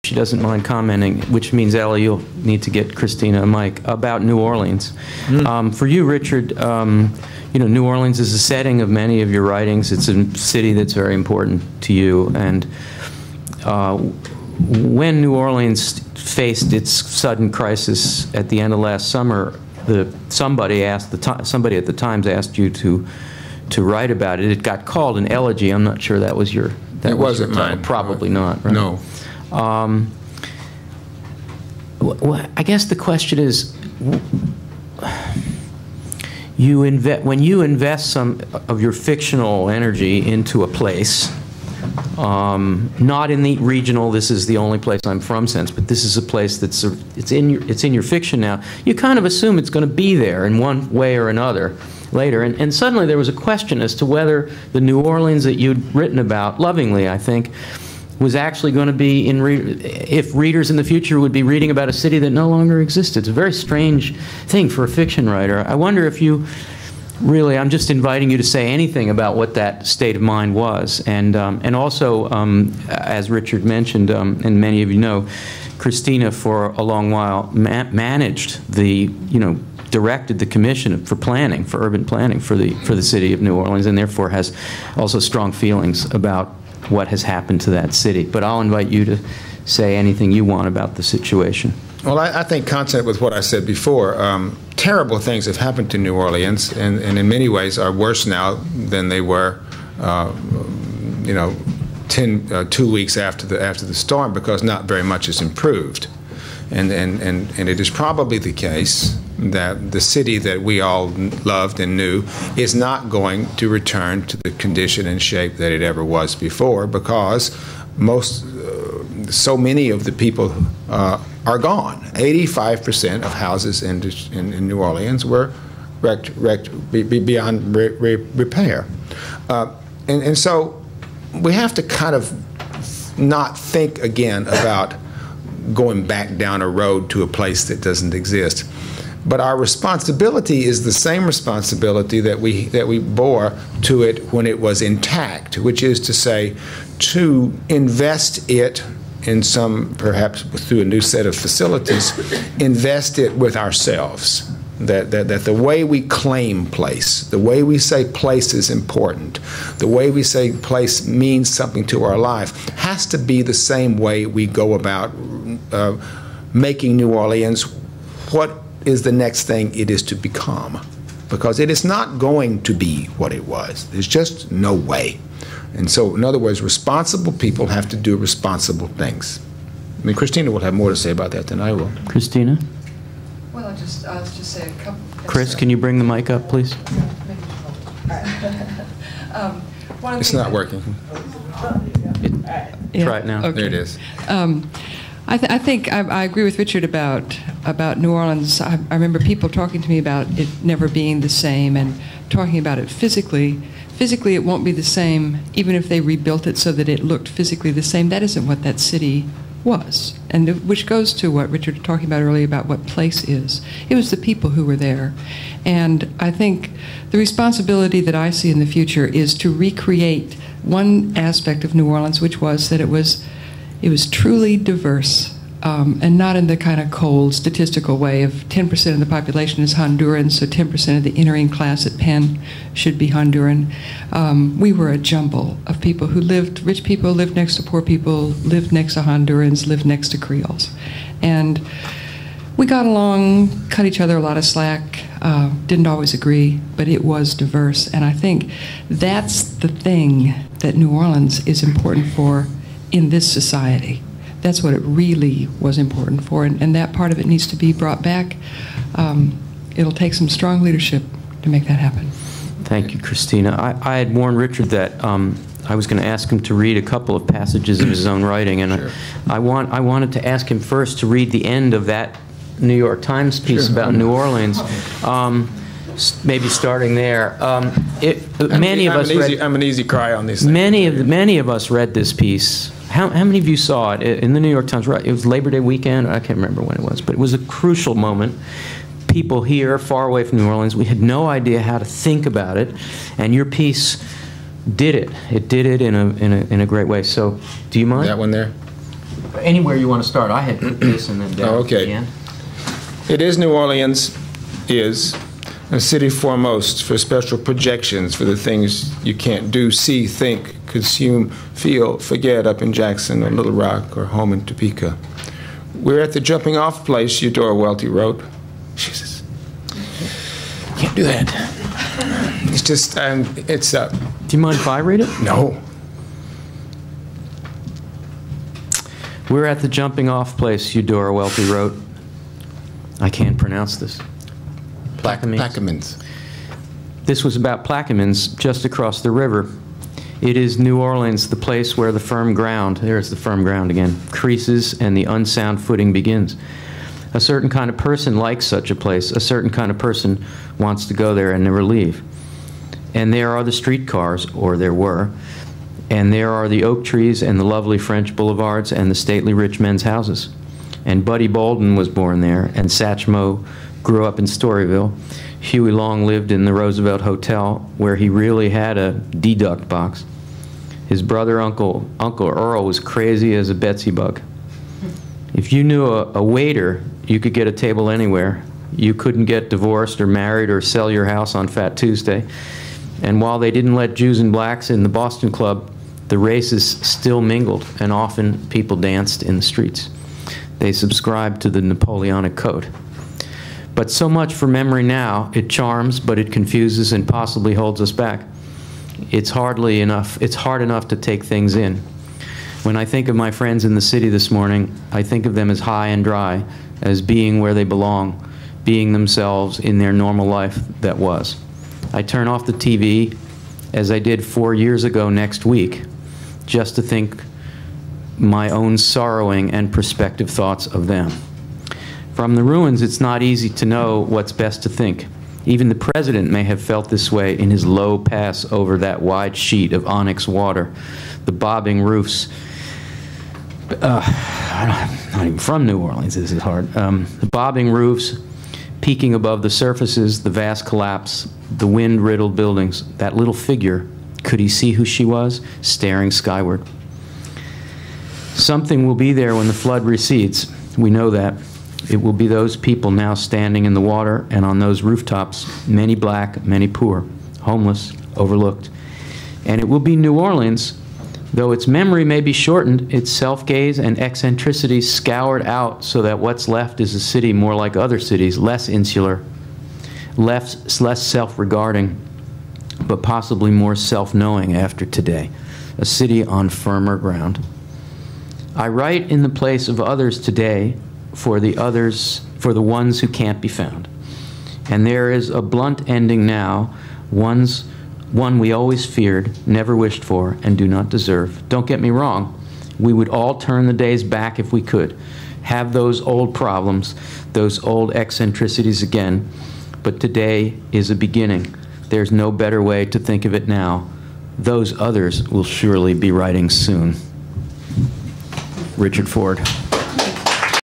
she doesn't mind commenting, which means, Ellie, you'll need to get Christina a mic, about New Orleans. For you, Richard, you know, New Orleans is the setting of many of your writings. It's a city that's very important to you. And when New Orleans faced its sudden crisis at the end of last summer, somebody at the Times asked you to write about it. It got called an elegy. I'm not sure that was your. It wasn't mine. Probably not. Right? No. Well, I guess the question is, when you invest some of your fictional energy into a place, not in the regional, this is the only place I'm from sense, but this is a place that's it's in your fiction now. You kind of assume it's going to be there in one way or another later, and suddenly there was a question as to whether the New Orleans that you'd written about, lovingly, I think, was actually going to be if readers in the future would be reading about a city that no longer existed. It's a very strange thing for a fiction writer. I wonder if you really, I'm just inviting you to say anything about what that state of mind was. And also, as Richard mentioned, and many of you know, Christina for a long while managed directed the commission for planning, for urban planning for the city of New Orleans, and therefore has also strong feelings about what has happened to that city. But I'll invite you to say anything you want about the situation. Well, I think consonant with what I said before, terrible things have happened to New Orleans, and in many ways are worse now than they were, 2 weeks after the storm, because not very much has improved. And it is probably the case that the city that we all loved and knew is not going to return to the condition and shape that it ever was before, because so many of the people are gone. 85% of houses in New Orleans were wrecked beyond repair. And so we have to kind of not think again about going back down a road to a place that doesn't exist. But our responsibility is the same responsibility that we bore to it when it was intact, which is to say, to invest it in some, perhaps through a new set of facilities, invest it with ourselves. That the way we claim place, the way we say place is important, the way we say place means something to our life, has to be the same way we go about making New Orleans what is the next thing it is to become. Because it is not going to be what it was. There's just no way. And so, in other words, responsible people have to do responsible things. I mean, Christina will have more to say about that than I will. Christina? Well, I'll just say a couple. Chris, can you bring the mic up, please? It's not working. Try it now. Okay. There it is. I think I agree with Richard about New Orleans. I remember people talking to me about it never being the same, and talking about it physically. Physically, it won't be the same, even if they rebuilt it so that it looked physically the same. That isn't what that city was, and which goes to what Richard was talking about earlier about what place is. It was the people who were there. And I think the responsibility that I see in the future is to recreate one aspect of New Orleans, which was that it was truly diverse, and not in the kind of cold statistical way of 10% of the population is Honduran, so 10% of the entering class at Penn should be Honduran. We were a jumble of people who lived, rich people lived next to poor people, lived next to Hondurans, lived next to Creoles. And we got along, cut each other a lot of slack, didn't always agree, but it was diverse. And I think that's the thing that New Orleans is important for in this society. That's what it really was important for, and that part of it needs to be brought back. It'll take some strong leadership to make that happen. Thank you, Christina. I had warned Richard that I was going to ask him to read a couple of passages of his own writing, and sure. I wanted to ask him first to read the end of that New York Times piece sure. about New Orleans. Maybe starting there. Many of us read. I'm an easy cry on these things. Many of us read this piece. How many of you saw it in the New York Times? Right, it was Labor Day weekend. I can't remember when it was, but it was a crucial moment. People here, far away from New Orleans, we had no idea how to think about it, and your piece did it. It did it in a great way. So, do you mind? That one there. Anywhere you want to start. I had this and then down Oh, okay. to the end. It is New Orleans is a city foremost for special projections for the things you can't do, see, think, consume, feel, forget up in Jackson or Little Rock or home in Topeka. We're at the jumping off place, Eudora Welty wrote. Jesus. Can't do that. It's just, it's, Do you mind if I read it? no. We're at the jumping off place, Eudora Welty wrote. I can't pronounce this. Plaquemines? Plaquemines. This was about Plaquemines, just across the river. It is New Orleans, the place where the firm ground, there's the firm ground again, creases and the unsound footing begins. A certain kind of person likes such a place. A certain kind of person wants to go there and never leave. And there are the streetcars, or there were, and there are the oak trees and the lovely French boulevards and the stately rich men's houses. And Buddy Bolden was born there, and Satchmo grew up in Storyville. Huey Long lived in the Roosevelt Hotel, where he really had a deduct box. His brother, Uncle Earl, was crazy as a Betsy bug. If you knew a waiter, you could get a table anywhere. You couldn't get divorced or married or sell your house on Fat Tuesday. And while they didn't let Jews and blacks in the Boston Club, the races still mingled, and often people danced in the streets. They subscribed to the Napoleonic Code. But so much for memory now. It charms, but it confuses and possibly holds us back. It's hard enough to take things in. When I think of my friends in the city this morning, I think of them as high and dry, as being where they belong, being themselves in their normal life that was. I turn off the TV, as I did 4 years ago next week, just to think my own sorrowing and prospective thoughts of them. From the ruins, it's not easy to know what's best to think. Even the president may have felt this way in his low pass over that wide sheet of onyx water, the bobbing roofs. I'm not even from New Orleans, this is hard. The bobbing roofs peeking above the surfaces, the vast collapse, the wind-riddled buildings. That little figure, could he see who she was, staring skyward? Something will be there when the flood recedes. We know that. It will be those people now standing in the water, and on those rooftops, many black, many poor, homeless, overlooked. And it will be New Orleans, though its memory may be shortened, its self-gaze and eccentricities scoured out so that what's left is a city more like other cities, less insular, less self-regarding, but possibly more self-knowing after today, a city on firmer ground. I write in the place of others today, for the ones who can't be found. And there is a blunt ending now, one we always feared, never wished for, and do not deserve. Don't get me wrong, we would all turn the days back if we could, have those old problems, those old eccentricities again, but today is a beginning. There's no better way to think of it now. Those others will surely be writing soon. Richard Ford.